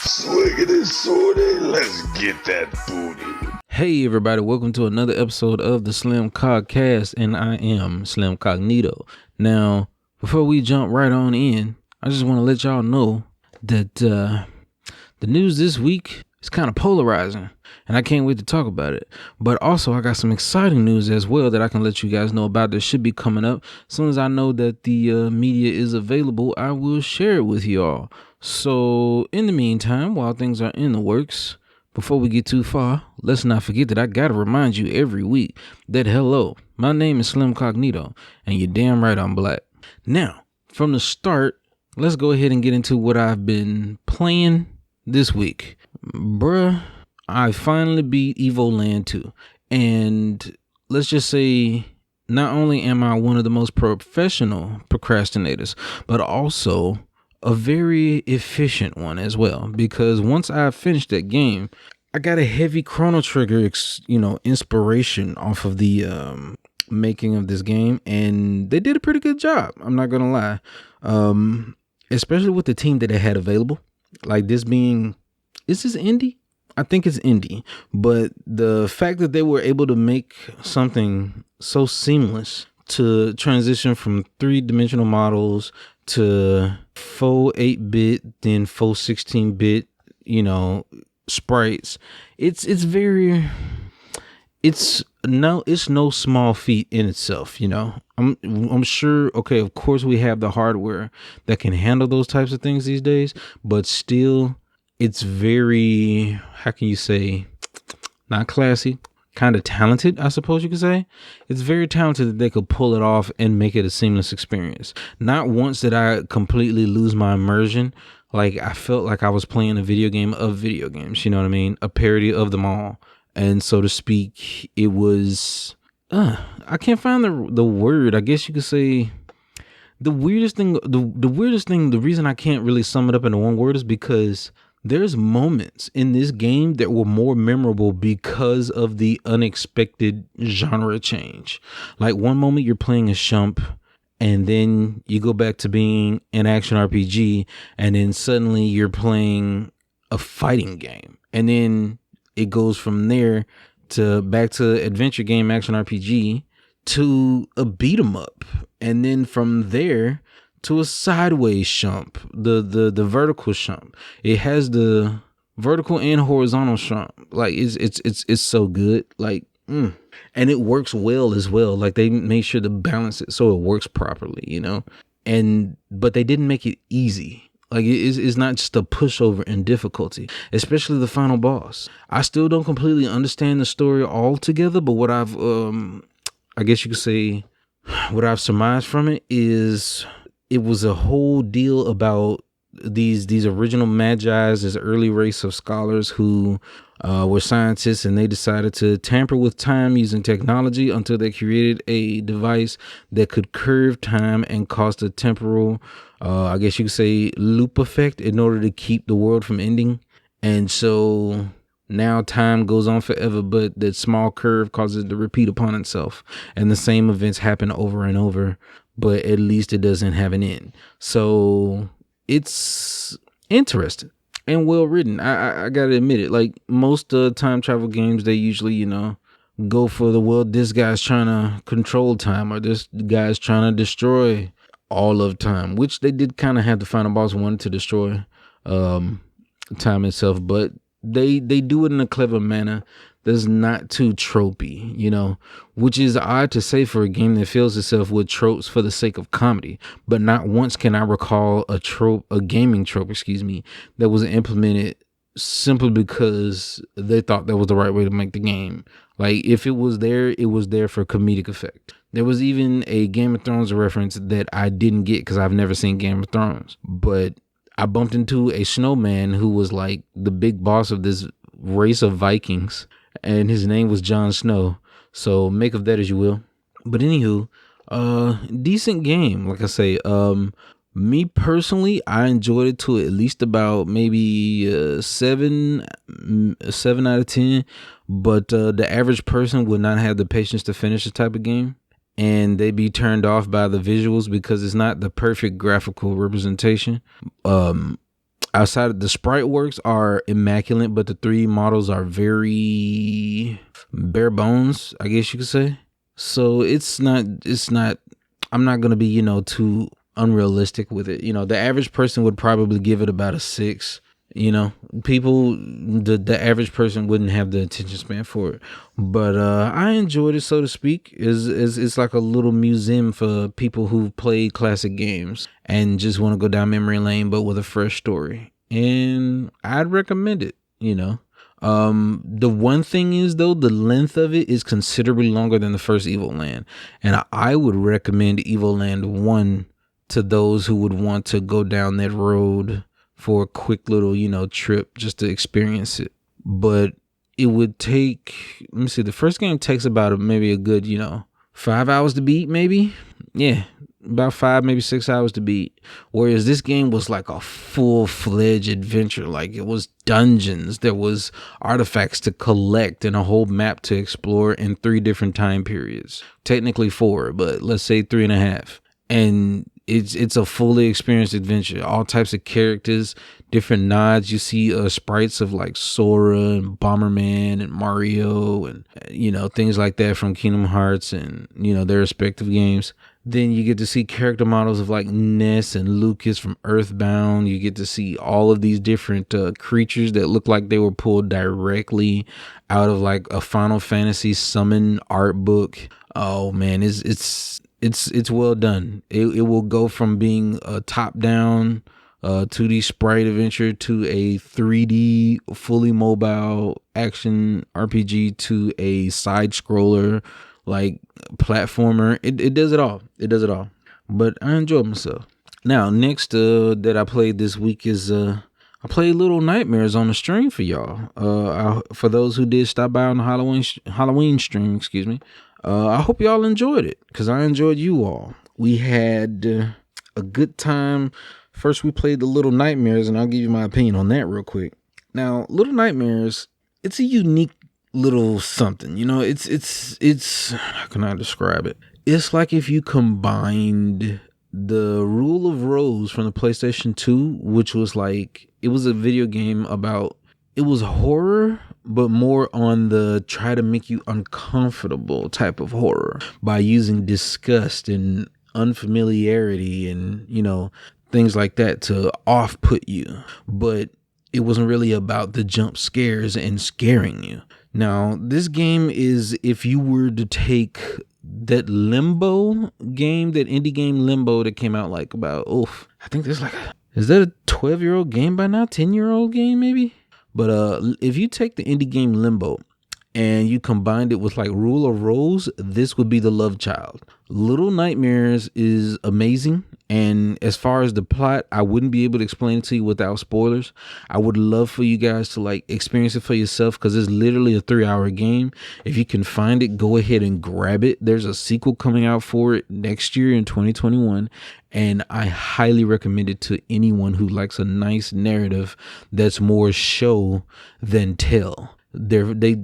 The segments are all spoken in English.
Swiggity sorty, let's get that booty. Hey everybody, welcome to another episode of the Slim Cogcast, and I am Slim Cognito. Now, before we jump right on in, I just want to let y'all know that the news this week is kind of polarizing, and I can't wait to talk about it. But also, I got some exciting news as well that I can let you guys know about that should be coming up. As soon as I know that the media is available, I will share it with y'all. So, in the meantime, while things are in the works, before we get too far, let's not forget that I gotta remind you every week that hello, my name is Slim Cognito, and you're damn right I'm black. Now, from the start, let's go ahead and get into what I've been playing this week. Bruh, I finally beat Evoland II, and let's just say, not only am I one of the most professional procrastinators, but also a very efficient one as well, because once I finished that game, I got a heavy Chrono Trigger, inspiration off of the making of this game, and they did a pretty good job. I'm not gonna lie, especially with the team that they had available. Like this being, is this indie? I think it's indie, but the fact that they were able to make something so seamless to transition from 3-dimensional models to faux 8-bit, then faux 16-bit, sprites. It's no small feat in itself, I'm sure, okay, of course we have the hardware that can handle those types of things these days, but still it's very, how can you say, not classy, kind of talented, I suppose you could say. It's very talented that they could pull it off and make it a seamless experience. Not once did I completely lose my immersion. Like I felt like I was playing a video game of video games, you know what I mean? A parody of them all. And so to speak, it was, I can't find the word. I guess you could say the weirdest thing, the reason I can't really sum it up into one word is because there's moments in this game that were more memorable because of the unexpected genre change. Like one moment you're playing a shump, and then you go back to being an action RPG, and then suddenly you're playing a fighting game. And then it goes from there to back to adventure game, action RPG, to a beat 'em up. And then from there to a sideways shump, the vertical shump. It has the vertical and horizontal shump. Like it's so good. Like, and it works well as well. Like they made sure to balance it so it works properly, but they didn't make it easy. Like it's not just a pushover in difficulty, especially the final boss. I still don't completely understand the story altogether, but what I've, I guess you could say, what I've surmised from it is, it was a whole deal about these original Magi's, this early race of scholars who were scientists, and they decided to tamper with time using technology until they created a device that could curve time and cause a temporal, I guess you could say, loop effect in order to keep the world from ending. And so now time goes on forever, but that small curve causes it to repeat upon itself, and the same events happen over and over, but at least it doesn't have an end. So it's interesting and well written. I gotta admit it. Like most time travel games, they usually, go for this guy's trying to control time, or this guy's trying to destroy all of time, which they did kind of have the final boss wanted to destroy time itself, but they do it in a clever manner that's not too tropey, which is odd to say for a game that fills itself with tropes for the sake of comedy. But not once can I recall a gaming trope, that was implemented simply because they thought that was the right way to make the game. Like if it was there for comedic effect. There was even a Game of Thrones reference that I didn't get because I've never seen Game of Thrones, but I bumped into a snowman who was like the big boss of this race of Vikings, and his name was Jon Snow. So make of that as you will. But anywho, decent game. Like I say, me personally, I enjoyed it to at least about maybe 7 out of 10. But the average person would not have the patience to finish this type of game, and they be turned off by the visuals because it's not the perfect graphical representation. Outside of the sprite works are immaculate, but the 3D models are very bare bones, I guess you could say. So it's not, I'm not going to be, too unrealistic with it. The average person would probably give it about a 6. People, the average person wouldn't have the attention span for it, but I enjoyed it, so to speak. It's like a little museum for people who play classic games and just want to go down memory lane, but with a fresh story. And I'd recommend it. The one thing is, though, the length of it is considerably longer than the first Evoland, and I would recommend Evoland 1 to those who would want to go down that road for a quick little, trip just to experience it. But it would take, let me see, the first game takes about maybe a good, 5 hours to beat, maybe. Yeah, about 5, maybe 6 hours to beat. Whereas this game was like a full-fledged adventure. Like, it was dungeons, there was artifacts to collect, and a whole map to explore in 3 different time periods. Technically 4, but let's say 3.5. And it's a fully experienced adventure. All types of characters, different nods. You see sprites of like Sora and Bomberman and Mario and things like that from Kingdom Hearts and their respective games. Then you get to see character models of like Ness and Lucas from Earthbound. You get to see all of these different creatures that look like they were pulled directly out of like a Final Fantasy summon art book. Oh man, it's well done. It will go from being a top-down 2D sprite adventure to a 3D fully mobile action RPG to a side scroller like platformer. It does it all. It does it all. But I enjoyed myself. Now, next that I played this week is I played Little Nightmares on the stream for y'all. For those who did stop by on the Halloween stream, excuse me. I hope y'all enjoyed it, because I enjoyed you all. We had a good time. First, we played the Little Nightmares, and I'll give you my opinion on that real quick. Now, Little Nightmares, it's a unique little something. It's how can I describe it? It's like if you combined the Rule of Rose from the PlayStation 2, which was like, it was a video game about, it was horror, but more on the try to make you uncomfortable type of horror by using disgust and unfamiliarity and, things like that to off-put you. But it wasn't really about the jump scares and scaring you. Now, this game is, if you were to take that Limbo game, that indie game Limbo that came out like about, I think there's like, is that a 12-year-old game by now? 10-year-old game maybe? But if you take the indie game Limbo and you combined it with like Rule of Rose, this would be the love child. Little Nightmares is amazing. And as far as the plot, I wouldn't be able to explain it to you without spoilers. I would love for you guys to like experience it for yourself, because it's literally a 3-hour game. If you can find it, go ahead and grab it. There's a sequel coming out for it next year in 2021. And I highly recommend it to anyone who likes a nice narrative that's more show than tell. They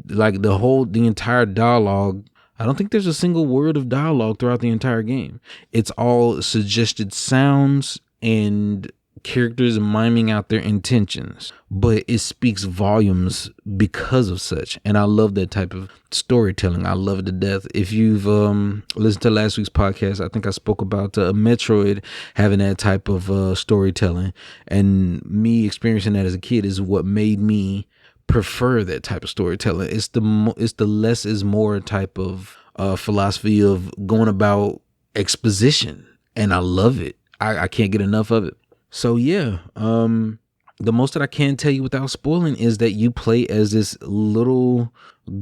like the entire dialogue. I don't think there's a single word of dialogue throughout the entire game. It's all suggested sounds and characters miming out their intentions, but it speaks volumes because of such. And I love that type of storytelling. I love it to death. If you've listened to last week's podcast, I think I spoke about Metroid having that type of storytelling, and me experiencing that as a kid is what made me prefer that type of storytelling. It's the less is more type of philosophy of going about exposition, and I love it. I can't get enough of it. So yeah, the most that I can tell you without spoiling is that you play as this little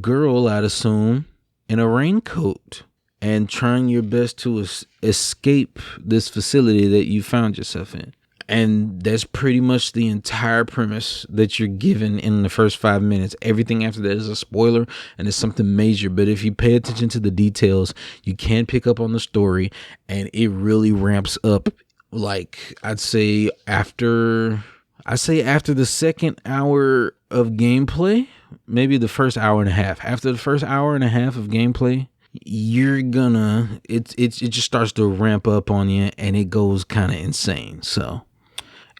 girl, I'd assume, in a raincoat and trying your best to escape this facility that you found yourself in. And that's pretty much the entire premise that you're given in the first 5 minutes. Everything after that is a spoiler, and it's something major. But if you pay attention to the details, you can pick up on the story, and it really ramps up. Like, I'd say after the second hour of gameplay, maybe the first hour and a half. After the first hour and a half of gameplay, it just starts to ramp up on you, and it goes kind of insane. So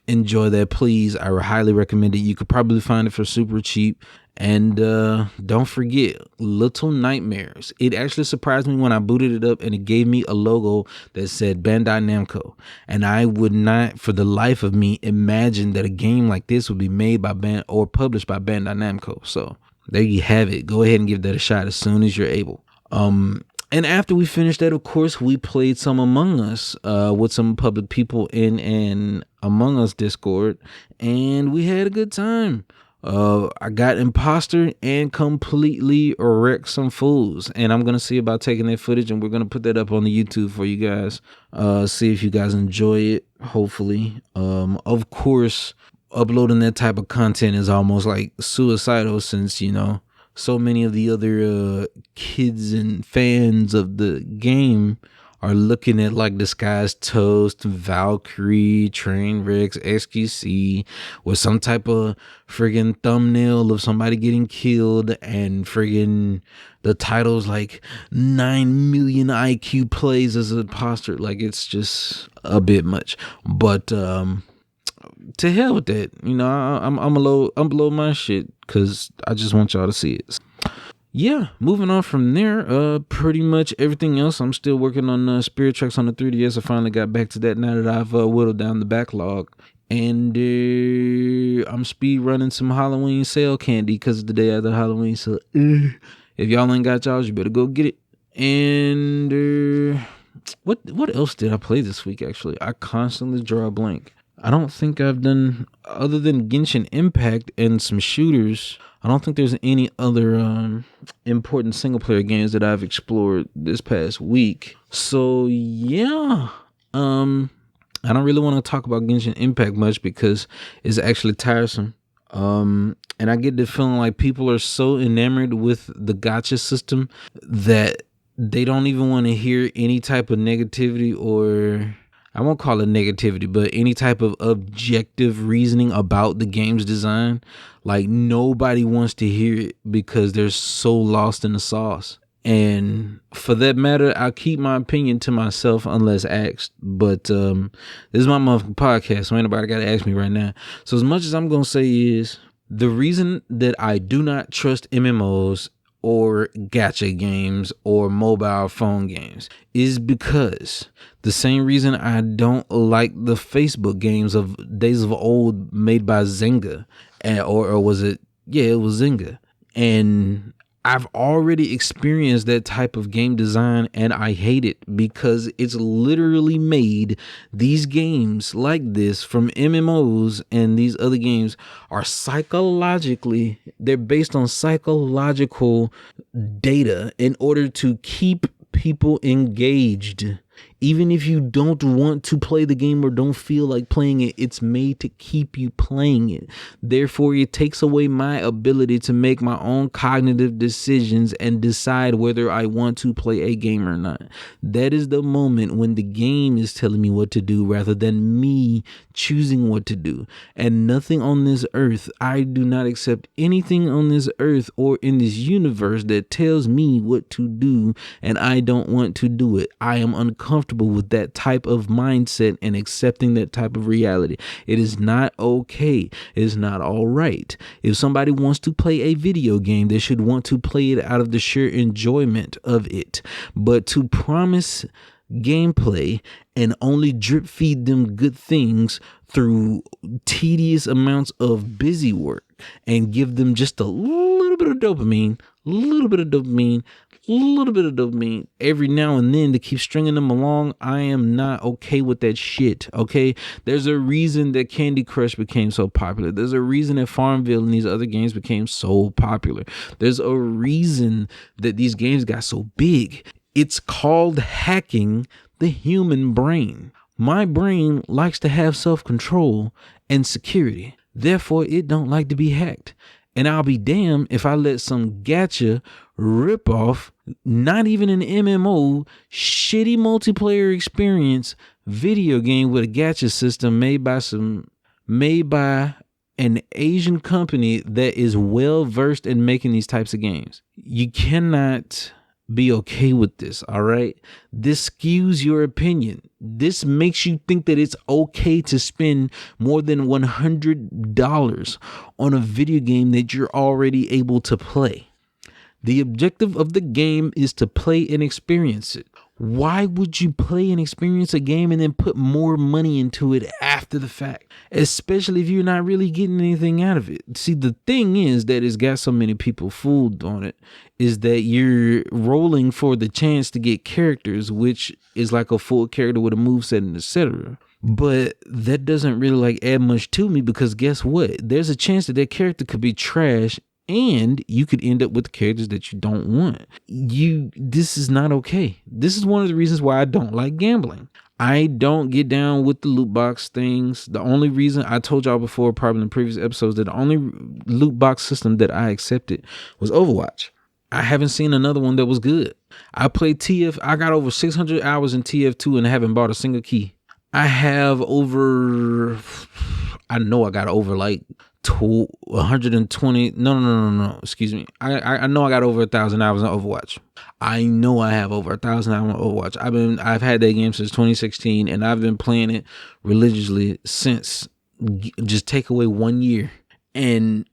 enjoy that, please. I highly recommend it. You could probably find it for super cheap. And don't forget Little Nightmares. It actually surprised me when I booted it up and it gave me a logo that said Bandai Namco. And I would not for the life of me imagine that a game like this would be made by or published by Bandai Namco. So there you have it. Go ahead and give that a shot as soon as you're able. And after we finished that, of course, we played some Among Us with some public people in an Among Us Discord, and we had a good time. I got imposter and completely wrecked some fools, and I'm gonna see about taking that footage, and we're gonna put that up on the YouTube for you guys. See if you guys enjoy it. Hopefully, of course, uploading that type of content is almost like suicidal, since so many of the other kids and fans of the game are looking at like Disguised Toast, Valkyrie, Trainwrecks, XQC with some type of friggin' thumbnail of somebody getting killed, and friggin' the titles like 9 million IQ plays as an imposter. Like, it's just a bit much. But to hell with that. I'm below my shit because I just want y'all to see it. Yeah, moving on from there, pretty much everything else. I'm still working on Spirit Tracks on the 3DS. I finally got back to that now that I've whittled down the backlog. And I'm speed running some Halloween sale candy because it's the day after Halloween. So if y'all ain't got y'all, you better go get it. And what else did I play this week, actually? I constantly draw a blank. I don't think I've done, other than Genshin Impact and some shooters, I don't think there's any other important single player games that I've explored this past week. So yeah, I don't really want to talk about Genshin Impact much because it's actually tiresome. And I get the feeling like people are so enamored with the gacha system that they don't even want to hear any type of negativity, or I won't call it negativity, but any type of objective reasoning about the game's design. Like, nobody wants to hear it because they're so lost in the sauce. And for that matter, I'll keep my opinion to myself unless asked. But this is my motherfucking podcast, so ain't nobody got to ask me right now. So as much as I'm going to say is, the reason that I do not trust MMOs or gacha games or mobile phone games is because the same reason I don't like the Facebook games of days of old made by Zynga, or was it? Yeah, it was Zynga. And I've already experienced that type of game design and I hate it because it's literally made these games like this from MMOs, and these other games are they're based on psychological data in order to keep people engaged. Even if you don't want to play the game or don't feel like playing it, it's made to keep you playing it. Therefore, it takes away my ability to make my own cognitive decisions and decide whether I want to play a game or not. That is the moment when the game is telling me what to do rather than me choosing what to do. And nothing on this earth, I do not accept anything on this earth or in this universe that tells me what to do and I don't want to do it. I am uncomfortable with that type of mindset and accepting that type of reality. It is not okay. It is not all right. If somebody wants to play a video game, they should want to play it out of the sheer enjoyment of it. But to promise gameplay and only drip feed them good things through tedious amounts of busy work and give them just a little bit of dopamine every now and then to keep stringing them along, I am not okay with that shit. Okay, there's a reason that Candy Crush became so popular. There's a reason that Farmville and these other games became so popular. There's a reason that these games got so big. It's called hacking the human brain. My brain likes to have self-control and security. Therefore, it don't like to be hacked. And I'll be damned if I let some gacha rip off, not even an MMO, shitty multiplayer experience video game with a gacha system made by an Asian company that is well versed in making these types of games. You cannot be okay with this, all right? This skews your opinion. This makes you think that it's okay to spend more than $100 on a video game that you're already able to play. The objective of the game is to play and experience it. Why would you play and experience a game and then put more money into it after the fact? Especially if you're not really getting anything out of it. See, the thing is that it's got so many people fooled on it is that you're rolling for the chance to get characters, which is like a full character with a moveset and etc. But that doesn't really like add much to me because guess what? There's a chance that that character could be trash and you could end up with characters that you don't want. This is not okay. This is one of the reasons why I don't like gambling. I don't get down with the loot box things. The only reason I told y'all before, probably in the previous episodes, that the only loot box system that I accepted was Overwatch. I haven't seen another one that was good. I played TF. I got over 600 hours in TF2 and haven't bought a single key. I have over, I know I got over like 120. No. Excuse me. I know I got over 1,000 hours on Overwatch. I know I have over 1,000 hours on Overwatch. I've had that game since 2016 and I've been playing it religiously since. Just take away 1 year. And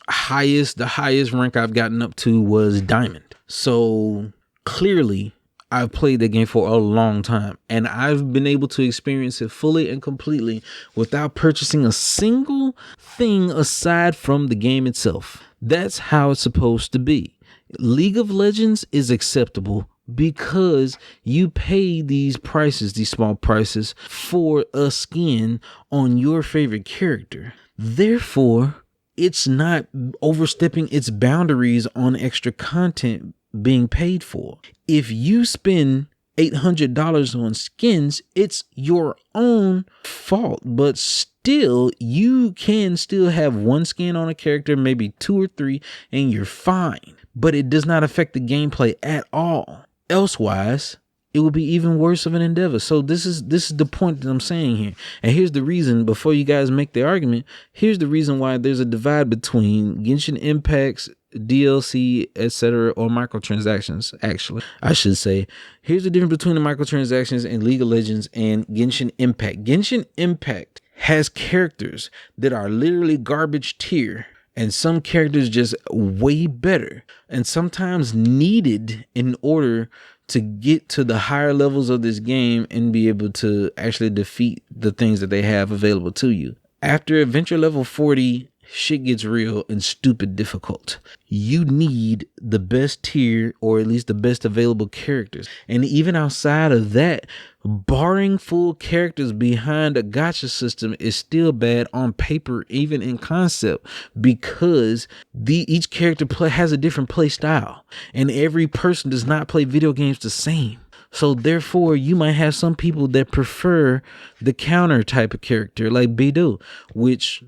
the highest rank I've gotten up to was Diamond. So clearly I've played that game for a long time and I've been able to experience it fully and completely without purchasing a single thing aside from the game itself. That's how it's supposed to be. League of Legends is acceptable because you pay these prices, these small prices for a skin on your favorite character. Therefore, it's not overstepping its boundaries on extra content being paid for. If you spend $800 on skins, it's your own fault, but still you can still have one skin on a character, maybe 2 or 3, and you're fine, but it does not affect the gameplay at all. Elsewise, it will be even worse of an endeavor. So this is the point that I'm saying here. And here's the reason, before you guys make the argument, here's the reason why there's a divide between Genshin Impact's DLC, etc., or microtransactions. Actually, I should say, here's the difference between the microtransactions and League of Legends and Genshin Impact. Genshin Impact has characters that are literally garbage tier, and some characters just way better, and sometimes needed in order to get to the higher levels of this game and be able to actually defeat the things that they have available to you. After adventure level 40, shit gets real and stupid difficult. You need the best tier, or at least the best available characters. And even outside of that, barring full characters behind a gacha system is still bad on paper, even in concept, because each character has a different play style, and every person does not play video games the same. So therefore, you might have some people that prefer the counter type of character like Beidou, which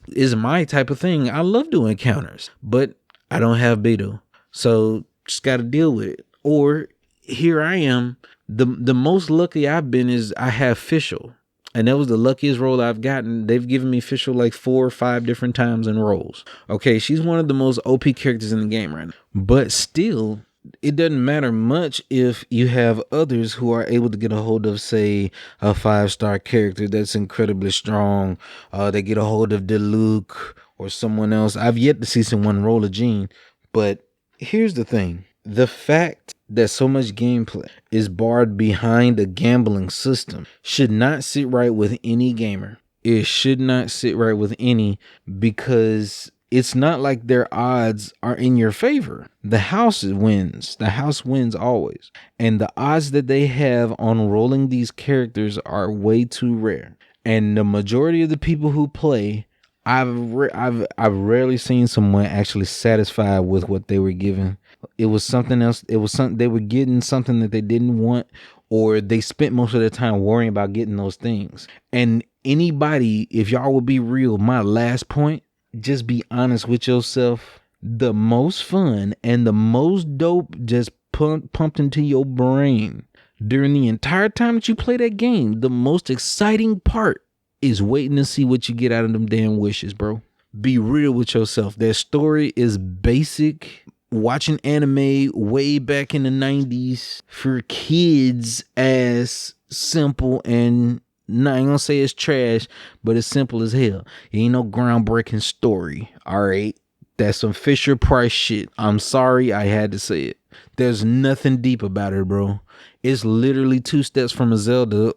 is my type of thing. I love doing counters, but I don't have Beidou, so just got to deal with it. Or here I am. The most lucky I've been is I have Fischl, and that was the luckiest role I've gotten. They've given me Fischl like 4 or 5 different times in roles. Okay, she's one of the most OP characters in the game right now, but still, it doesn't matter much if you have others who are able to get a hold of, say, a 5-star character that's incredibly strong. They get a hold of Diluc or someone else. I've yet to see someone roll a Gene, but here's the thing. The fact that so much gameplay is barred behind a gambling system should not sit right with any gamer. It should not sit right with any, because it's not like their odds are in your favor. The house wins. The house wins always. And the odds that they have on rolling these characters are way too rare. And the majority of the people who play, I've rarely seen someone actually satisfied with what they were given. It was something else. It was something they were getting, something that they didn't want, or they spent most of their time worrying about getting those things. And anybody, if y'all would be real, my last point, just be honest with yourself. The most fun and the most dope just pumped into your brain during the entire time that you play that game, the most exciting part is waiting to see what you get out of them damn wishes, bro. Be real with yourself. Their story is basic watching anime way back in the 90s for kids as simple and not gonna say it's trash, but it's simple as hell. It ain't no groundbreaking story. All right. That's some Fisher Price shit. I'm sorry I had to say it. There's nothing deep about it, bro. It's literally 2 steps from a Zelda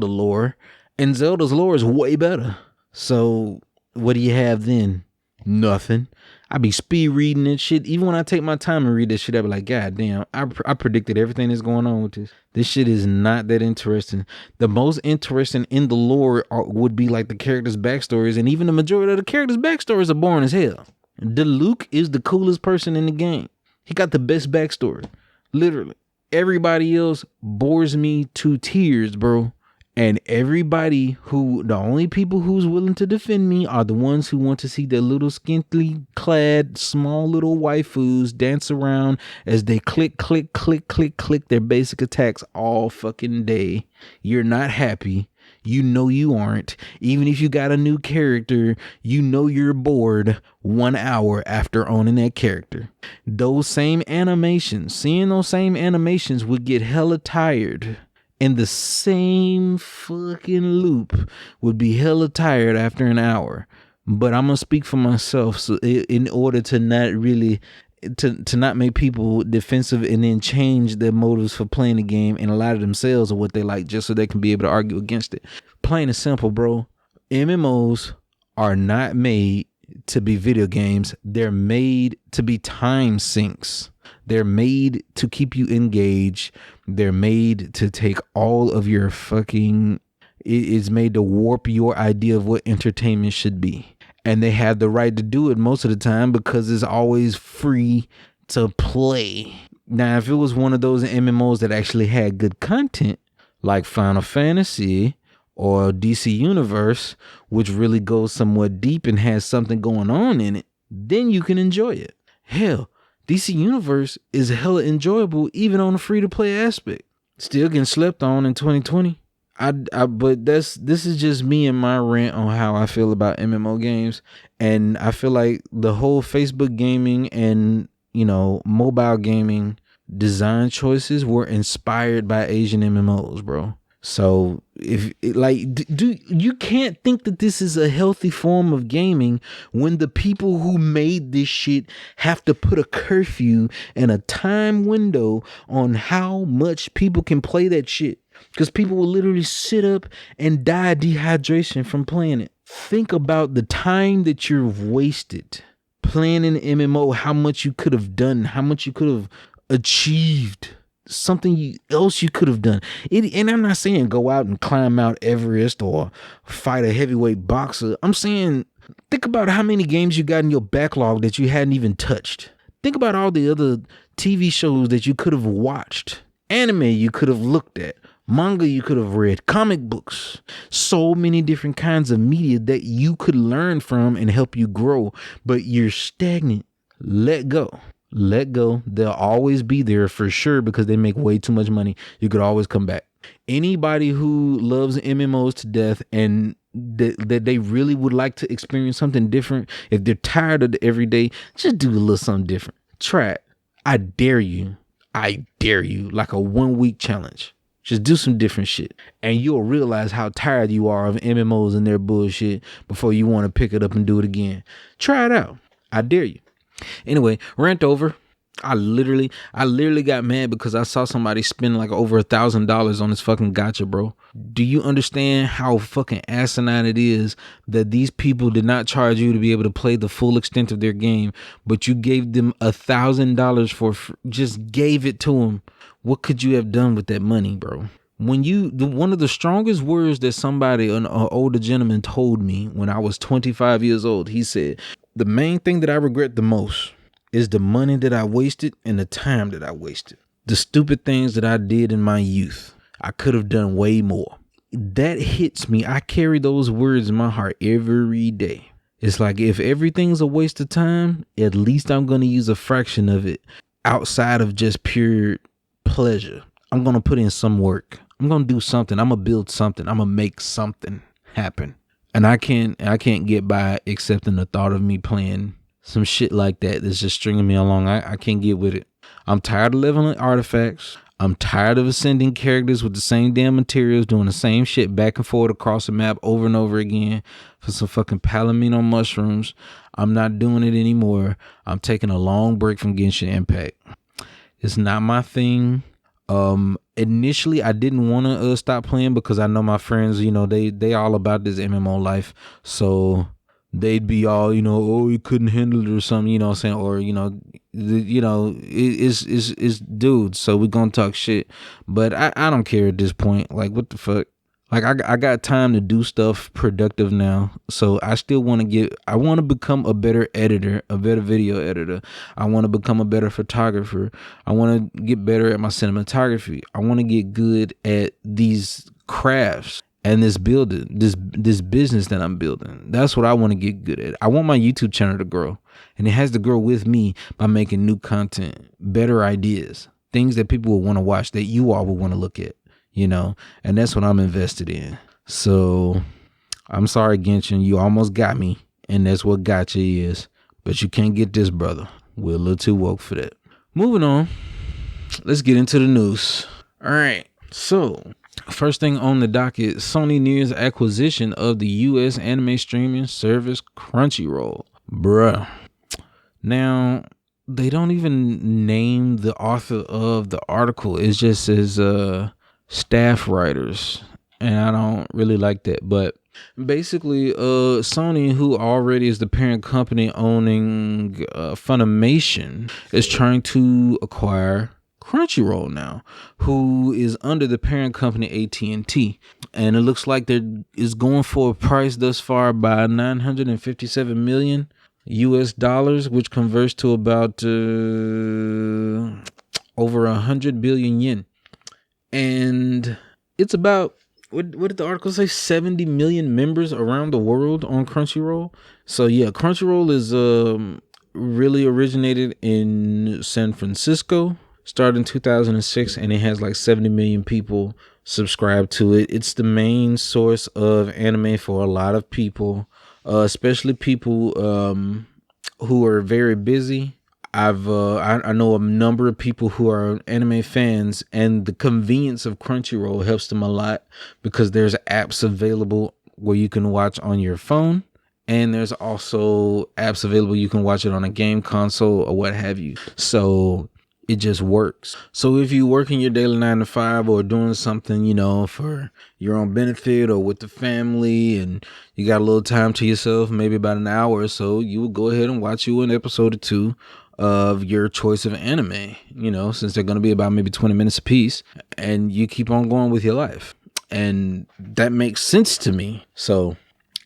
lore, and Zelda's lore is way better. So what do you have then? Nothing. I be speed reading and shit. Even when I take my time and read this shit, I be like, God damn, I predicted everything that's going on with this. This shit is not that interesting. The most interesting in the lore would be like the characters' backstories, and even the majority of the characters' backstories are boring as hell. The Luke is the coolest person in the game. He got the best backstory. Literally. Everybody else bores me to tears, bro. And the only people who's willing to defend me are the ones who want to see their little scantily clad, small little waifus dance around as they click their basic attacks all fucking day. You're not happy. You know you aren't. Even if you got a new character, you know you're bored 1 hour after owning that character. Seeing those same animations would get hella tired. And the same fucking loop would be hella tired after an hour. But I'm gonna speak for myself. So in order to not really to not make people defensive and then change their motives for playing the game and a lot of themselves or what they like just so they can be able to argue against it. Plain and simple, bro. MMOs are not made to be video games. They're made to be time sinks. They're made to keep you engaged. They're made to take all of your it's made to warp your idea of what entertainment should be. And they have the right to do it most of the time because it's always free to play. Now, if it was one of those MMOs that actually had good content, like Final Fantasy or DC Universe, which really goes somewhat deep and has something going on in it, then you can enjoy it. Hell, DC Universe is hella enjoyable even on the free-to-play aspect. Still getting slept on in 2020. But this is just me and my rant on how I feel about MMO games. And I feel like the whole Facebook gaming and, mobile gaming design choices were inspired by Asian MMOs, bro. So you can't think that this is a healthy form of gaming when the people who made this shit have to put a curfew and a time window on how much people can play that shit. Because people will literally sit up and die of dehydration from playing it. Think about the time that you've wasted playing an MMO, how much you could have done, how much you could have achieved, something else you could have done. And I'm not saying go out and climb Mount Everest or fight a heavyweight boxer. I'm saying think about how many games you got in your backlog that you hadn't even touched. Think about all the other TV shows that you could have watched, anime you could have looked at, manga you could have read, comic books, so many different kinds of media that you could learn from and help you grow, but you're stagnant. Let go. They'll always be there for sure because they make way too much money. You could always come back. Anybody who loves MMOs to death and that they really would like to experience something different, if they're tired of the everyday, just do a little something different. Try it. I dare you, like a 1 week challenge. Just do some different shit. And you'll realize how tired you are of MMOs and their bullshit before you want to pick it up and do it again. Try it out. I dare you. Anyway, rant over. I literally got mad because I saw somebody spend like over $1,000 on this fucking gacha, bro. Do you understand how fucking asinine it is that these people did not charge you to be able to play the full extent of their game, but you gave them $1,000 for just gave it to them? What could you have done with that money, bro? One of the strongest words that an older gentleman told me when I was 25 years old, he said, the main thing that I regret the most is the money that I wasted and the time that I wasted. The stupid things that I did in my youth. I could have done way more. That hits me. I carry those words in my heart every day. It's like if everything's a waste of time, at least I'm going to use a fraction of it outside of just pure pleasure. I'm going to put in some work. I'm going to do something. I'm going to build something. I'm going to make something happen. And I can't get by accepting the thought of me playing some shit like that that's just stringing me along. I can't get with it. I'm tired of leveling artifacts. I'm tired of ascending characters with the same damn materials, doing the same shit back and forth across the map over and over again for some fucking palomino mushrooms. I'm not doing it anymore. I'm taking a long break from Genshin Impact. It's not my thing. Initially I didn't want to stop playing because I know my friends, you know, they all about this MMO life. So they'd be all, you know, oh, you couldn't handle it or something, you know what I'm saying? Or, it's dudes, so we're gonna talk shit. But I don't care at this point. Like, what the fuck? Like, I got time to do stuff productive now. So I still want to become a better editor, a better video editor. I want to become a better photographer. I want to get better at my cinematography. I want to get good at these crafts and this business that I'm building. That's what I want to get good at. I want my YouTube channel to grow, and it has to grow with me by making new content, better ideas, things that people will want to watch, that you all will want to look at, you know, and that's what I'm invested in. So I'm sorry, Genshin, you almost got me, and that's what gotcha is, but you can't get this, brother. We're a little too woke for that. Moving on, let's get into the news. All right, so first thing on the docket, Sony nears acquisition of the U.S. anime streaming service Crunchyroll. Bruh. Now, they don't even name the author of the article. It just says staff writers, and I don't really like that. But basically, Sony, who already is the parent company owning Funimation, is trying to acquire Crunchyroll now, who is under the parent company AT&T, and it looks like there is going for a price thus far by $957 million US dollars, which converts to about over 100 billion yen. And it's about, what did the article say, 70 million members around the world on Crunchyroll. So yeah, Crunchyroll is really originated in San Francisco, started in 2006, and it has like 70 million people subscribed to it. It's the main source of anime for a lot of people, especially people who are very busy. I know a number of people who are anime fans, and the convenience of Crunchyroll helps them a lot because there's apps available where you can watch on your phone, and there's also apps available you can watch it on a game console or what have you. So it just works. So if you work in your daily 9 to 5 or doing something, you know, for your own benefit or with the family, and you got a little time to yourself, maybe about an hour or so, you would go ahead and watch you an episode or two of your choice of anime, you know, since they're going to be about maybe 20 minutes a piece, and you keep on going with your life. And that makes sense to me. So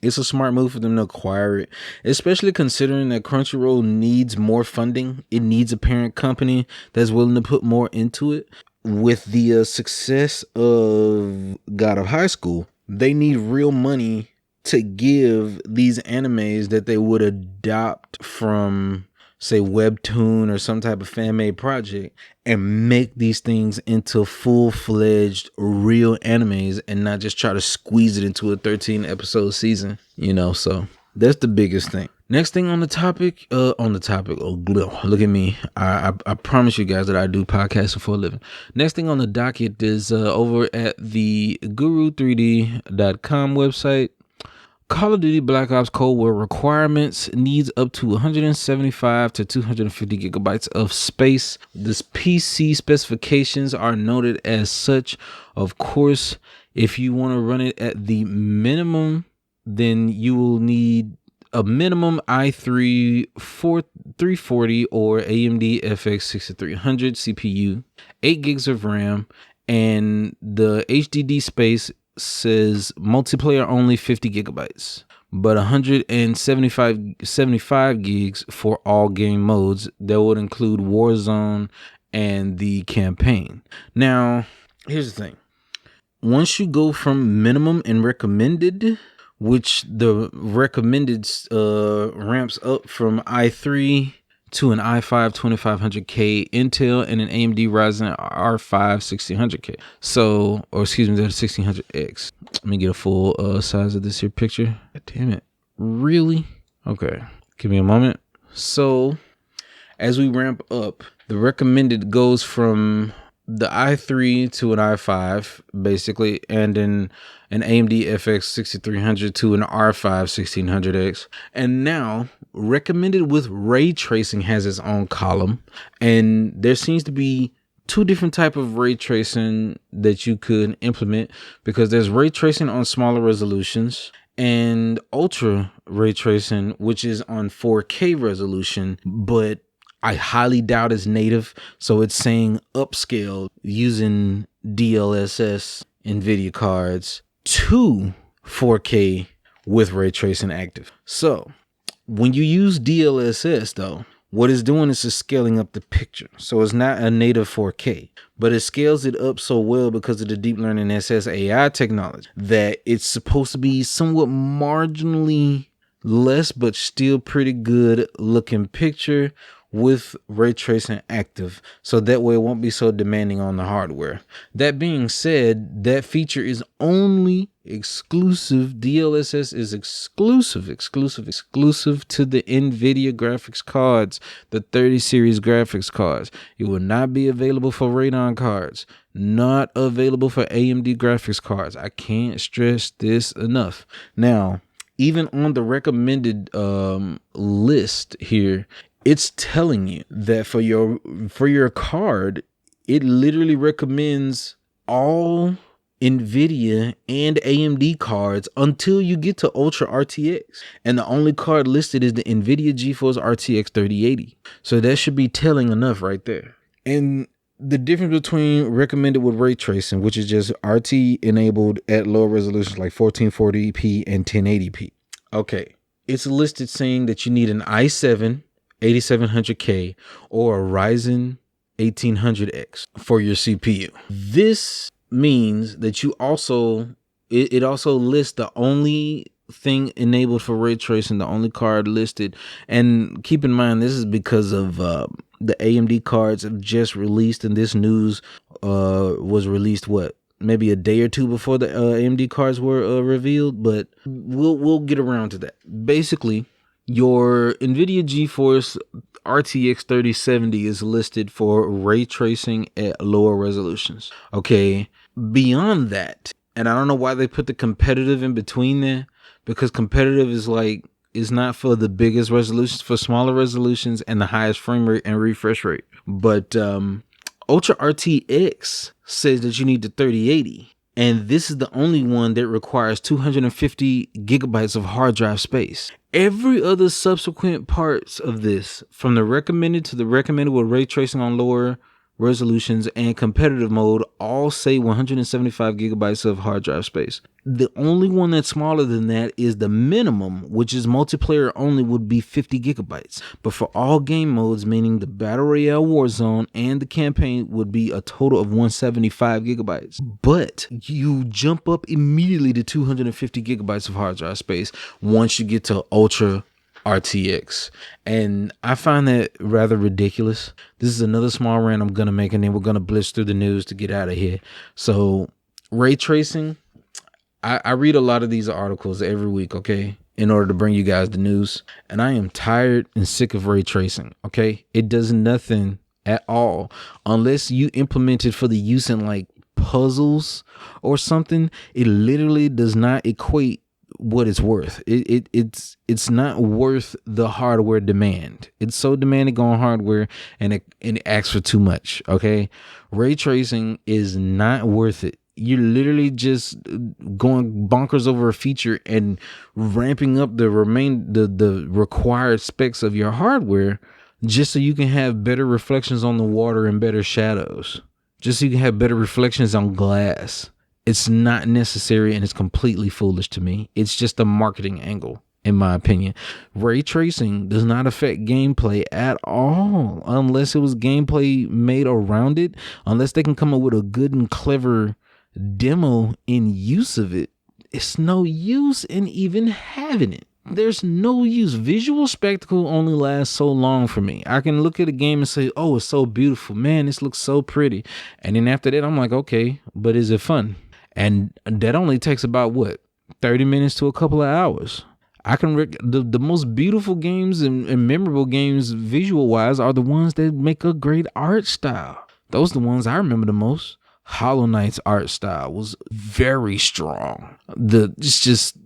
it's a smart move for them to acquire it, especially considering that Crunchyroll needs more funding. It needs a parent company that's willing to put more into it. With the success of God of High School, they need real money to give these animes that they would adopt from, say, Webtoon or some type of fan-made project, and make these things into full-fledged real animes and not just try to squeeze it into a 13-episode season, you know. So that's the biggest thing. Next thing on the topic, oh, look at me. I promise you guys that I do podcasting for a living. Next thing on the docket is over at the guru3d.com website. Call of Duty Black Ops Cold War requirements needs up to 175 to 250 gigabytes of space. This PC specifications are noted as such. Of course, if you want to run it at the minimum, then you will need a minimum i3 340 or AMD FX 6300 CPU, 8 gigs of RAM, and the HDD space says multiplayer only 50 gigabytes, but 175 gigs for all game modes. That would include Warzone and the campaign. Now, here's the thing. Once you go from minimum and recommended, which the recommended ramps up from i3 to an i5 2500K Intel and an AMD Ryzen R5 1600K. So, or excuse me, that's 1600X. Let me get a full size of this here picture. God damn it. Really? Okay. Give me a moment. So as we ramp up, the recommended goes from the i3 to an i5, basically, and then an AMD FX 6300 to an R5 1600X. And now, recommended with ray tracing has its own column, and there seems to be two different type of ray tracing that you could implement, because there's ray tracing on smaller resolutions and ultra ray tracing, which is on 4K resolution, but I highly doubt it's native. So it's saying upscale using DLSS Nvidia cards to 4K with ray tracing active. So when you use DLSS though, what it's doing is it's scaling up the picture. So it's not a native 4K, but it scales it up so well because of the deep learning SSAI technology that it's supposed to be somewhat marginally less, but still pretty good looking picture with ray tracing active, so that way it won't be so demanding on the hardware. That being said, that feature is only exclusive. DLSS is exclusive to the Nvidia graphics cards, the 30 series graphics cards. It will not be available for Radeon cards, not available for AMD graphics cards. I can't stress this enough. Now, even on the recommended list here, it's telling you that for your card, it literally recommends all Nvidia and AMD cards until you get to Ultra RTX. And the only card listed is the Nvidia GeForce RTX 3080. So that should be telling enough right there. And the difference between recommended with ray tracing, which is just RT enabled at lower resolutions like 1440p and 1080p. Okay, it's listed saying that you need an i7 8700K or a Ryzen 1800X for your CPU. This means that you also, it also lists the only thing enabled for ray tracing, the only card listed. And keep in mind, this is because of the AMD cards have just released, and this news was released maybe a day or two before the AMD cards were revealed, but we'll get around to that. Basically, your Nvidia GeForce RTX 3070 is listed for ray tracing at lower resolutions. Okay, beyond that, and I don't know why they put the competitive in between there, because competitive is not for the biggest resolutions, for smaller resolutions and the highest frame rate and refresh rate. But Ultra RTX says that you need the 3080. And this is the only one that requires 250 gigabytes of hard drive space. Every other subsequent parts of this, from the recommended to the recommended with ray tracing on lower resolutions and competitive mode, all say 175 gigabytes of hard drive space. The only one that's smaller than that is the minimum, which is multiplayer only, would be 50 gigabytes. But for all game modes, meaning the Battle Royale Warzone and the campaign, would be a total of 175 gigabytes. But you jump up immediately to 250 gigabytes of hard drive space once you get to Ultra RTX. And I find that rather ridiculous. This is another small rant I'm gonna make, and then we're gonna blitz through the news to get out of here. So ray tracing, I read a lot of these articles every week, okay, in order to bring you guys the news, and I am tired and sick of ray tracing. Okay, it does nothing at all unless you implement it for the use in like puzzles or something. It literally does not equate what it's worth. It's not worth the hardware demand. It's so demanding on hardware, and it asks for too much. Okay, ray tracing is not worth it. You're literally just going bonkers over a feature and ramping up the required specs of your hardware just so you can have better reflections on the water and better shadows, just so you can have better reflections on glass. It's not necessary, and it's completely foolish to me. It's just a marketing angle, in my opinion. Ray tracing does not affect gameplay at all unless it was gameplay made around it, unless they can come up with a good and clever demo in use of it. It's no use in even having it. There's no use. Visual spectacle only lasts so long for me. I can look at a game and say, oh, it's so beautiful, man, this looks so pretty, and then after that I'm like, okay, but is it fun? And that only takes about 30 minutes to a couple of hours. The most beautiful games and memorable games visual wise are the ones that make a great art style. Those are the ones I remember the most. Hollow Knight's art style was very strong. It's just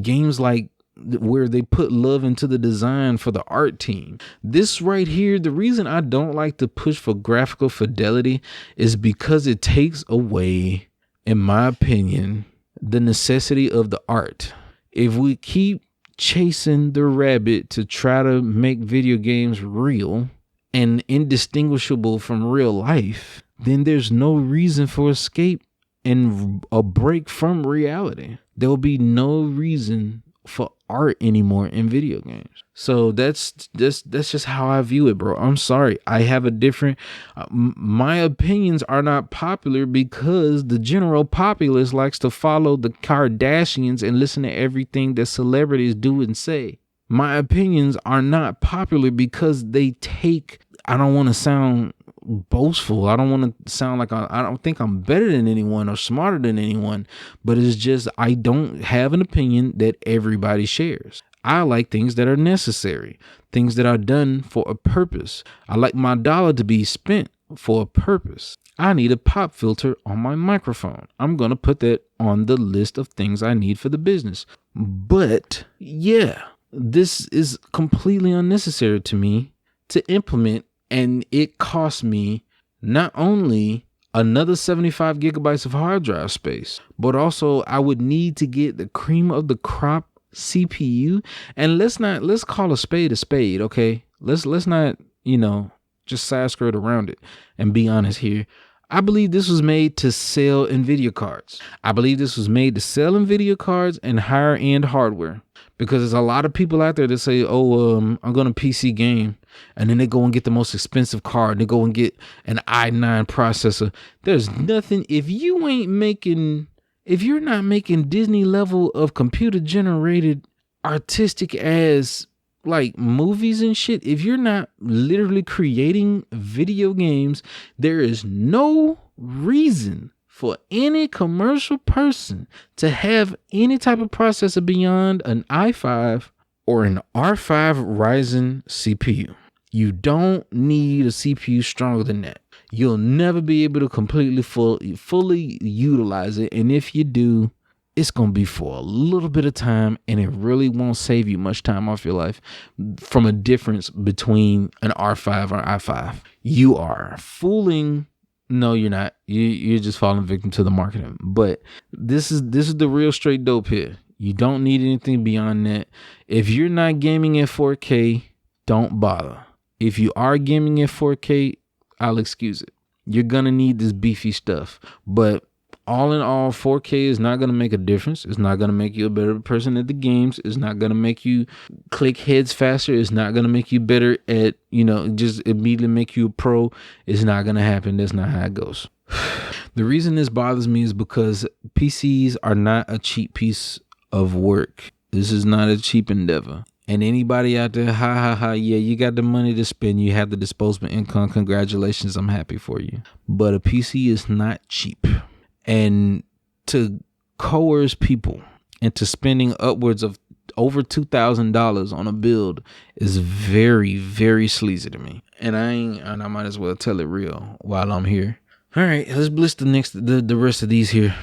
games like where they put love into the design for the art team. This right here, the reason I don't like to push for graphical fidelity is because it takes away, in my opinion, the necessity of the art. If we keep chasing the rabbit to try to make video games real and indistinguishable from real life, then there's no reason for escape and a break from reality. There will be no reason for art anymore in video games. So that's just how I view it, bro. I'm sorry. I have a different my opinions are not popular because the general populace likes to follow the Kardashians and listen to everything that celebrities do and say. My opinions are not popular because they take, I don't want to sound boastful. I don't want to sound like I don't think I'm better than anyone or smarter than anyone, but it's just I don't have an opinion that everybody shares. I like things that are necessary, things that are done for a purpose. I like my dollar to be spent for a purpose. I need a pop filter on my microphone. I'm going to put that on the list of things I need for the business. But yeah, this is completely unnecessary to me to implement. And it cost me not only another 75 gigabytes of hard drive space, but also I would need to get the cream of the crop CPU. And let's call a spade, okay? Let's not, just side skirt around it and be honest here. I believe this was made to sell Nvidia cards. I believe this was made to sell Nvidia cards and higher end hardware. Because there's a lot of people out there that say, I'm going to PC game. And then they go and get the most expensive card. They go and get an i9 processor. There's nothing. If you're not making Disney level of computer generated artistic as like movies and shit, if you're not literally creating video games, there is no reason for any commercial person to have any type of processor beyond an i5 or an R5 Ryzen CPU. You don't need a CPU stronger than that. You'll never be able to completely fully utilize it. And if you do, it's going to be for a little bit of time, and it really won't save you much time off your life from a difference between an R5 or i5. You are fooling. No, you're not. You're just falling victim to the marketing. But this is the real straight dope here. You don't need anything beyond that. If you're not gaming at 4K, don't bother. If you are gaming at 4K, I'll excuse it. You're going to need this beefy stuff. But all in all, 4K is not going to make a difference. It's not going to make you a better person at the games. It's not going to make you click heads faster. It's not going to make you better at, just immediately make you a pro. It's not going to happen. That's not how it goes. The reason this bothers me is because PCs are not a cheap piece of work. This is not a cheap endeavor. And anybody out there, yeah, you got the money to spend. You have the disposable income. Congratulations. I'm happy for you. But a PC is not cheap. And to coerce people into spending upwards of over $2,000 on a build is very, very sleazy to me. And I might as well tell it real while I'm here. All right, let's blitz the rest of these here.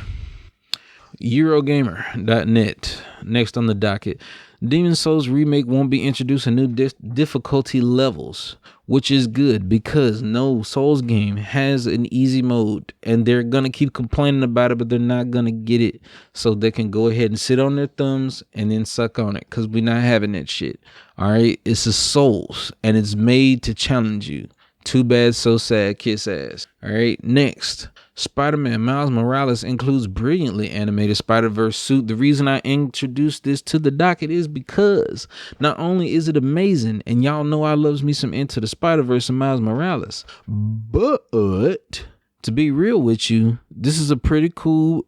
Eurogamer.net. Next on the docket. Demon's Souls remake won't be introducing new difficulty levels, which is good because no Souls game has an easy mode, and they're going to keep complaining about it, but they're not going to get it, so they can go ahead and sit on their thumbs and then suck on it, because we're not having that shit. All right, it's a Souls, and it's made to challenge you. Too bad, so sad, kiss ass. All right, next. Spider-Man Miles Morales includes brilliantly animated Spider-Verse suit. The reason I introduced this to the docket is because not only is it amazing, and y'all know I loves me some Into the Spider-Verse and Miles Morales, but to be real with you, this is a pretty cool,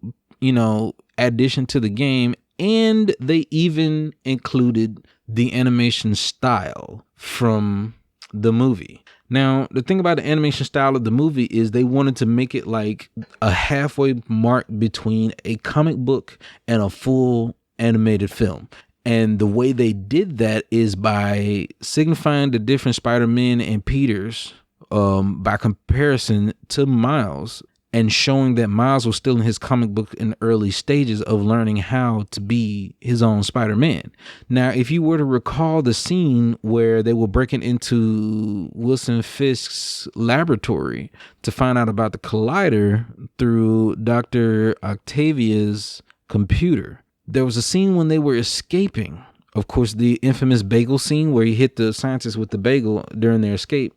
addition to the game, and they even included the animation style from the movie. Now, the thing about the animation style of the movie is they wanted to make it like a halfway mark between a comic book and a full animated film. And the way they did that is by signifying the different Spider-Man and Peters by comparison to Miles, and showing that Miles was still in his comic book in the early stages of learning how to be his own Spider-Man. Now, if you were to recall the scene where they were breaking into Wilson Fisk's laboratory to find out about the collider through Dr. Octavia's computer, there was a scene when they were escaping. Of course, the infamous bagel scene where he hit the scientist with the bagel during their escape,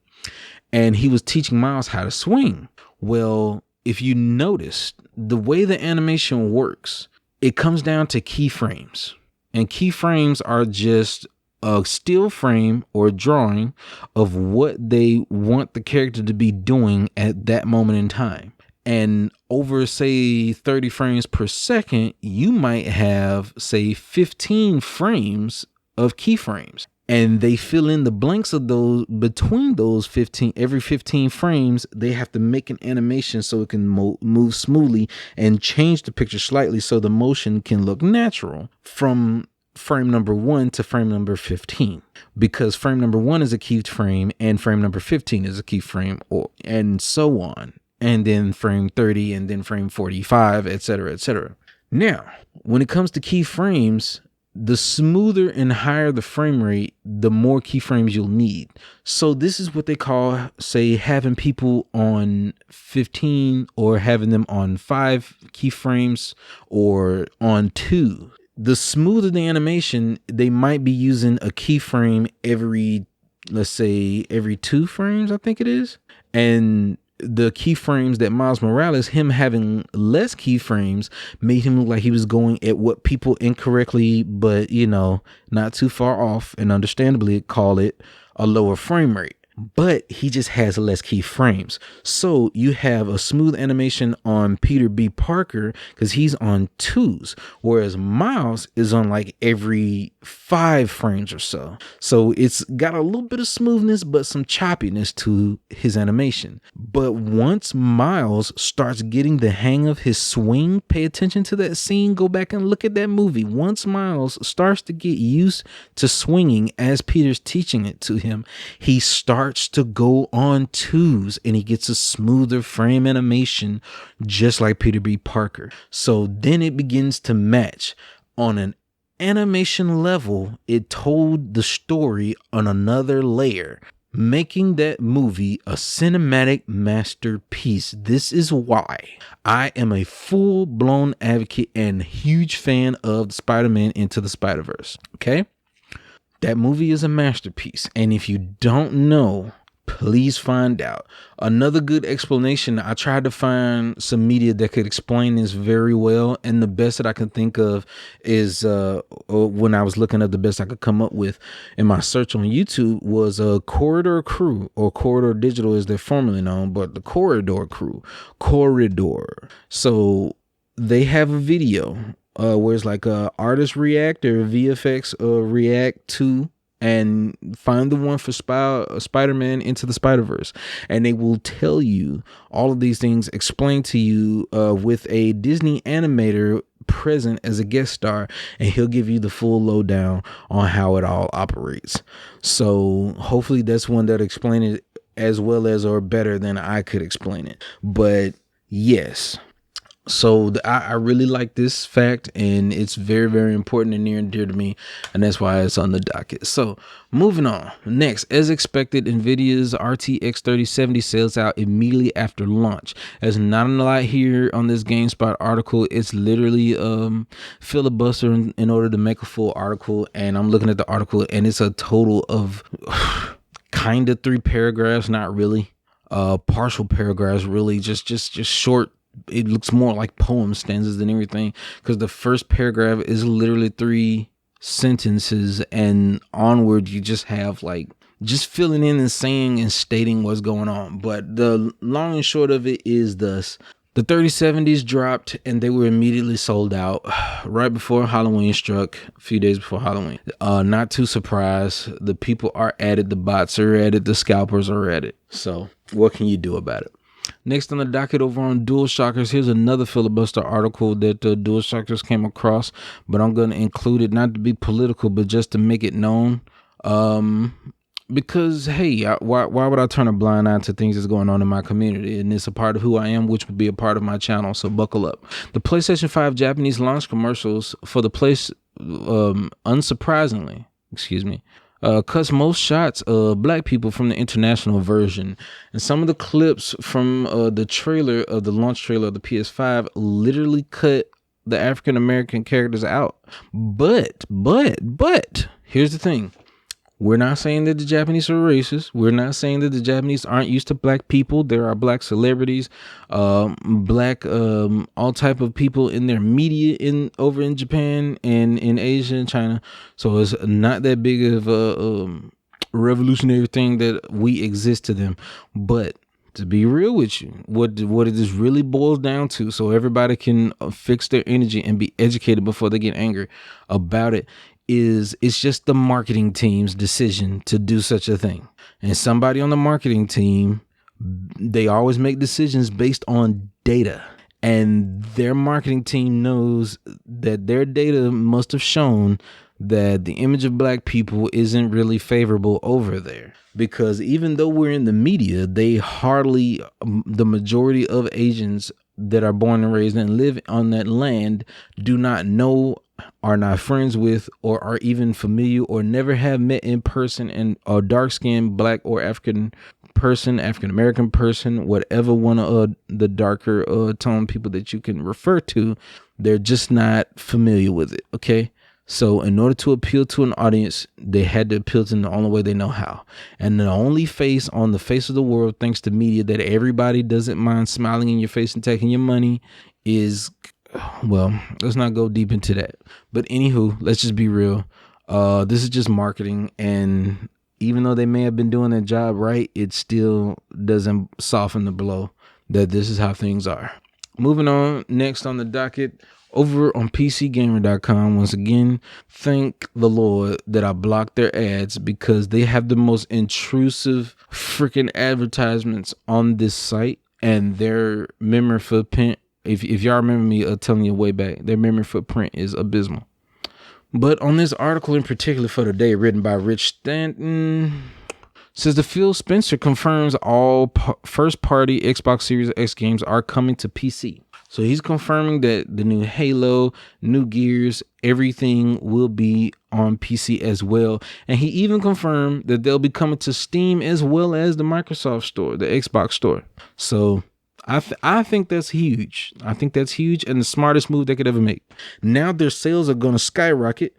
and he was teaching Miles how to swing. Well, if you notice, the way the animation works, it comes down to keyframes. And keyframes are just a still frame or drawing of what they want the character to be doing at that moment in time. And over, say, 30 frames per second, you might have, say, 15 frames of keyframes. And they fill in the blanks of those between those 15. Every 15 frames, they have to make an animation so it can move smoothly and change the picture slightly so the motion can look natural from frame number 1 to frame number 15. Because frame number 1 is a keyframe and frame number 15 is a keyframe, and so on. And then frame 30 and then frame 45, etc., etc. Now, when it comes to keyframes, the smoother and higher the frame rate, the more keyframes you'll need. So this is what they call, say, having people on 15 or having them on 5 keyframes or on 2. The smoother the animation, they might be using a keyframe every, let's say, every 2 frames, I think it is. And the keyframes that Miles Morales, him having less keyframes, made him look like he was going at what people incorrectly, but not too far off, and understandably call it a lower frame rate. But he just has less keyframes. So you have a smooth animation on Peter B. Parker because he's on 2s, whereas Miles is on like every 5 frames or so. So it's got a little bit of smoothness, but some choppiness to his animation. But once Miles starts getting the hang of his swing, pay attention to that scene, go back and look at that movie. Once Miles starts to get used to swinging as Peter's teaching it to him, he starts to go on 2s and he gets a smoother frame animation just like Peter B. Parker. So then it begins to match. On an animation level, it told the story on another layer, making that movie a cinematic masterpiece. This is why I am a full-blown advocate and huge fan of Spider-Man Into the Spider-Verse. Okay? That movie is a masterpiece. And if you don't know, please find out. Another good explanation, I tried to find some media that could explain this very well. And the best that I can think of is when I was looking up, the best I could come up with in my search on YouTube was Corridor Crew, or Corridor Digital as they're formerly known, but the Corridor Crew. Corridor. So they have a video where it's like artist react or VFX react to, and find the one for Spider-Man Into the Spider-Verse, and they will tell you all of these things, explained to you with a Disney animator present as a guest star, and he'll give you the full lowdown on how it all operates. So hopefully that's one that explain it as well as or better than I could explain it. But yes. So I really like this fact, and it's very, very important and near and dear to me, and that's why it's on the docket. So moving on. Next, as expected, Nvidia's RTX 3070 sells out immediately after launch. There's not a lot here on this GameSpot article. It's literally filibuster in order to make a full article, and I'm looking at the article, and it's a total of kind of 3 paragraphs, not really. Partial paragraphs, really, just short. It looks more like poem stanzas than everything, because the first paragraph is literally 3 sentences, and onward you just have like just filling in and saying and stating what's going on. But the long and short of it is thus: the 3070s dropped and they were immediately sold out right before Halloween struck, a few days before Halloween. Not too surprised. The people are at it, the bots are at it, the scalpers are at it. So what can you do about it? Next on the docket over on DualShockers, here's another filibuster article that DualShockers came across, but I'm going to include it not to be political, but just to make it known. Because, hey, why would I turn a blind eye to things that's going on in my community? And it's a part of who I am, which would be a part of my channel, so buckle up. The PlayStation 5 Japanese launch commercials for the place, unsurprisingly, cuts most shots of black people from the international version. And some of the clips from the trailer of the launch trailer of the PS5 literally cut the African American characters out. But, here's the thing. We're not saying that the Japanese are racist. We're not saying that the Japanese aren't used to black people. There are black celebrities, black all type of people in their media over in Japan and in Asia and China. So it's not that big of a revolutionary thing that we exist to them. But to be real with you, what it just really boils down to, so everybody can fix their energy and be educated before they get angry about it, is it's just the marketing team's decision to do such a thing. And somebody on the marketing team, they always make decisions based on data. And their marketing team knows that their data must have shown that the image of black people isn't really favorable over there. Because even though we're in the media, the majority of Asians that are born and raised and live on that land do not know, are not friends with, or are even familiar, or never have met in person, and a dark-skinned black or African American person, whatever one of the darker tone people that you can refer to, they're just not familiar with it. Okay. So in order to appeal to an audience, they had to appeal to them the only way they know how. And the only face on the face of the world, thanks to media, that everybody doesn't mind smiling in your face and taking your money is, well, let's not go deep into that. But anywho, let's just be real. This is just marketing. And even though they may have been doing their job right, it still doesn't soften the blow that this is how things are. Moving on, next on the docket, over on PCGamer.com, once again, thank the Lord that I blocked their ads, because they have the most intrusive freaking advertisements on this site, and their memory footprint, if y'all remember me telling you way back, their memory footprint is abysmal. But on this article in particular for today, written by Rich Stanton, says the Phil Spencer confirms all first-party Xbox Series X games are coming to PC. So he's confirming that the new Halo, new Gears, everything will be on PC as well. And he even confirmed that they'll be coming to Steam as well as the Microsoft Store, the Xbox Store. So I think that's huge. I think that's huge and the smartest move they could ever make. Now their sales are going to skyrocket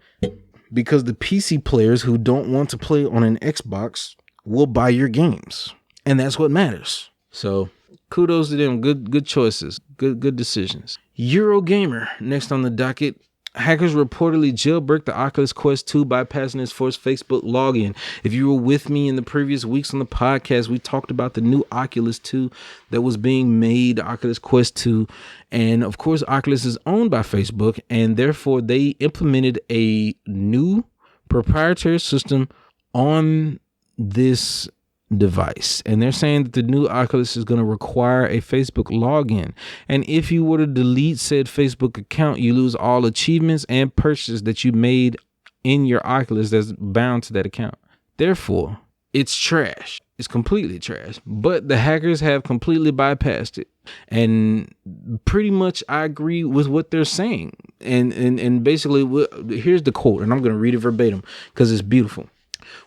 because the PC players who don't want to play on an Xbox will buy your games. And that's what matters. So kudos to them. Good choices. Good decisions. Eurogamer, next on the docket. Hackers reportedly jailbreak the Oculus Quest 2, bypassing its forced Facebook login. If you were with me in the previous weeks on the podcast, we talked about the new Oculus 2 that was being made, Oculus Quest 2. And of course, Oculus is owned by Facebook, and therefore they implemented a new proprietary system on this device, and they're saying that the new Oculus is going to require a Facebook login, and if you were to delete said Facebook account, you lose all achievements and purchases that you made in your Oculus that's bound to that account. Therefore, it's trash. It's completely trash. But the hackers have completely bypassed it, and pretty much I agree with what they're saying. And basically, here's the quote, and I'm going to read it verbatim because it's beautiful.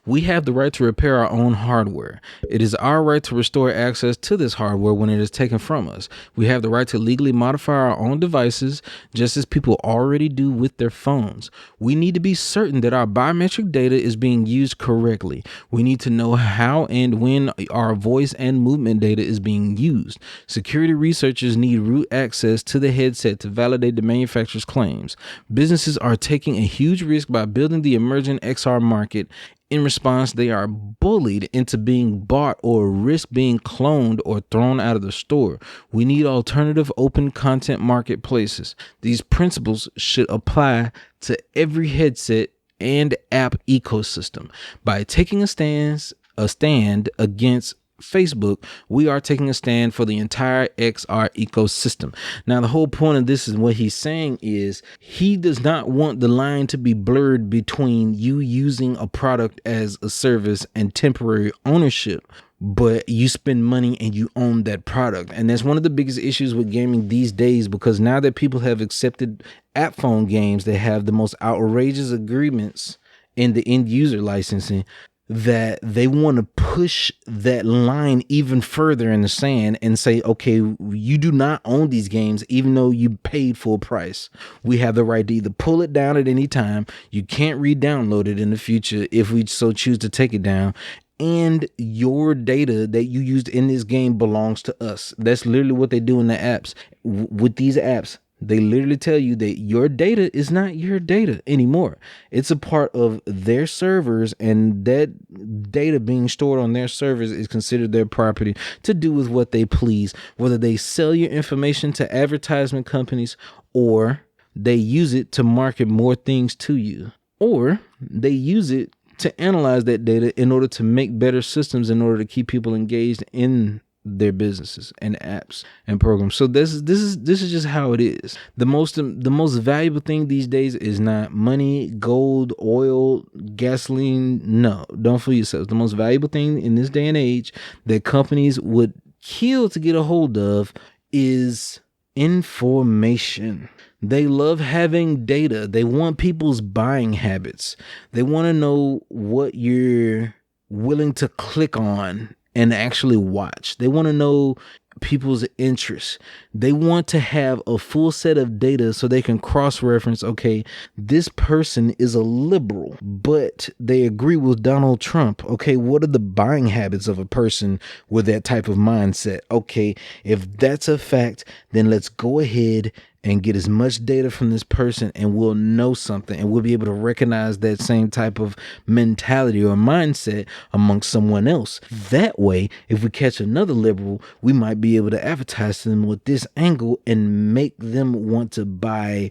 We have the right to repair our own hardware. It is our right to restore access to this hardware when it is taken from us. We have the right to legally modify our own devices, just as people already do with their phones. We need to be certain that our biometric data is being used correctly. We need to know how and when our voice and movement data is being used. Security researchers need root access to the headset to validate the manufacturer's claims. Businesses are taking a huge risk by building the emerging XR market. In response, they are bullied into being bought or risk being cloned or thrown out of the store. We need alternative open content marketplaces. These principles should apply to every headset and app ecosystem. By taking a stand against Facebook, we are taking a stand for the entire XR ecosystem. Now, the whole point of this is what he's saying is he does not want the line to be blurred between you using a product as a service and temporary ownership, but you spend money and you own that product. And that's one of the biggest issues with gaming these days, because now that people have accepted app phone games that have the most outrageous agreements in the end user licensing, that they want to push that line even further in the sand and say, okay, you do not own these games, even though you paid full price. We have the right to either pull it down at any time. You can't re-download it in the future if we so choose to take it down. And your data that you used in this game belongs to us. That's literally what they do in the apps. With these apps, they literally tell you that your data is not your data anymore. It's a part of their servers, and that data being stored on their servers is considered their property to do with what they please, whether they sell your information to advertisement companies or they use it to market more things to you, or they use it to analyze that data in order to make better systems in order to keep people engaged in their businesses and apps and programs. So this is just how it is. The most valuable thing these days is not money, gold, oil, gasoline. No, don't fool yourselves. The most valuable thing in this day and age that companies would kill to get a hold of is information. They love having data. They want people's buying habits. They want to know what you're willing to click on and actually watch. They want to know people's interests. They want to have a full set of data so they can cross-reference, okay, this person is a liberal, but they agree with Donald Trump. Okay, what are the buying habits of a person with that type of mindset? Okay, if that's a fact, then let's go ahead and get as much data from this person and we'll know something, and we'll be able to recognize that same type of mentality or mindset amongst someone else. That way, if we catch another liberal, we might be able to advertise to them with this angle and make them want to buy,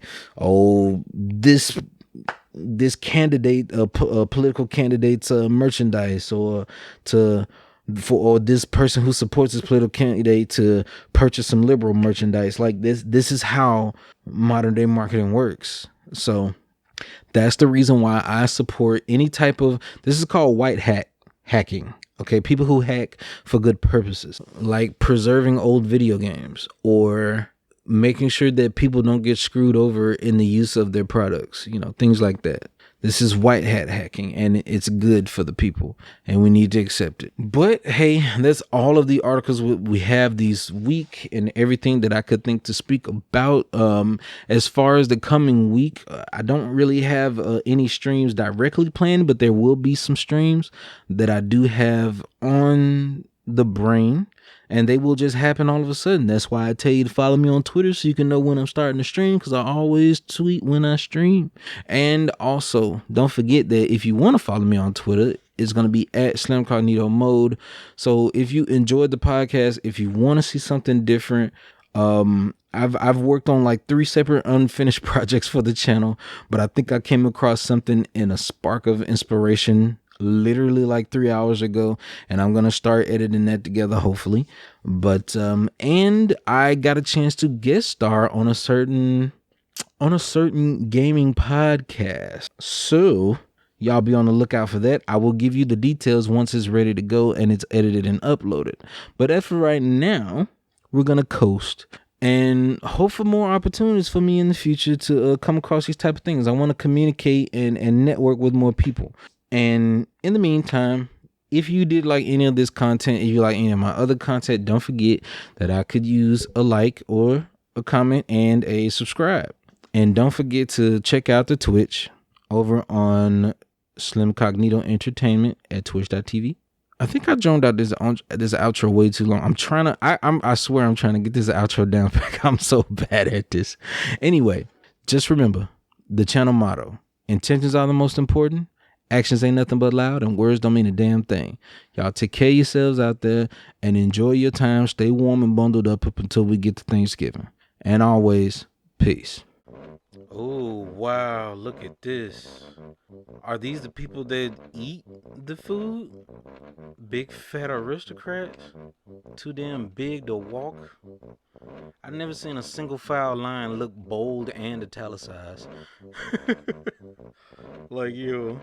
this candidate, political candidate's merchandise, or this person who supports this political candidate to purchase some liberal merchandise. Like this is how modern day marketing works. So that's the reason why I support any type of, this is called white hat hacking. Okay, people who hack for good purposes, like preserving old video games or making sure that people don't get screwed over in the use of their products, things like that. This is white hat hacking, and it's good for the people, and we need to accept it. But hey, that's all of the articles we have this week and everything that I could think to speak about. As far as the coming week, I don't really have any streams directly planned, but there will be some streams that I do have on the brain, and they will just happen all of a sudden. That's why I tell you to follow me on Twitter so you can know when I'm starting to stream, because I always tweet when I stream. And also, don't forget that if you want to follow me on Twitter, it's going to be at Slim Mode. So if you enjoyed the podcast, if you want to see something different, I've worked on like 3 separate unfinished projects for the channel, but I think I came across something in a spark of inspiration literally like 3 hours ago, and I'm gonna start editing that together, hopefully. But and I got a chance to guest star on a certain gaming podcast, so y'all be on the lookout for that. I will give you the details once it's ready to go and it's edited and uploaded. But as for right now, we're gonna coast and hope for more opportunities for me in the future to come across these type of things. I want to communicate and network with more people. And in the meantime, if you did like any of this content, if you like any of my other content, don't forget that I could use a like or a comment and a subscribe. And don't forget to check out the Twitch over on Slim Cognito Entertainment at twitch.tv. I think I droned out this outro way too long. I swear I'm trying to get this outro down back. I'm so bad at this. Anyway, just remember the channel motto: intentions are the most important. Actions ain't nothing but loud, and words don't mean a damn thing. Y'all take care of yourselves out there and enjoy your time. Stay warm and bundled up until we get to Thanksgiving. And always, peace. Oh, wow. Look at this. Are these the people that eat the food? Big fat aristocrats? Too damn big to walk? I've never seen a single file line look bold and italicized. Like you.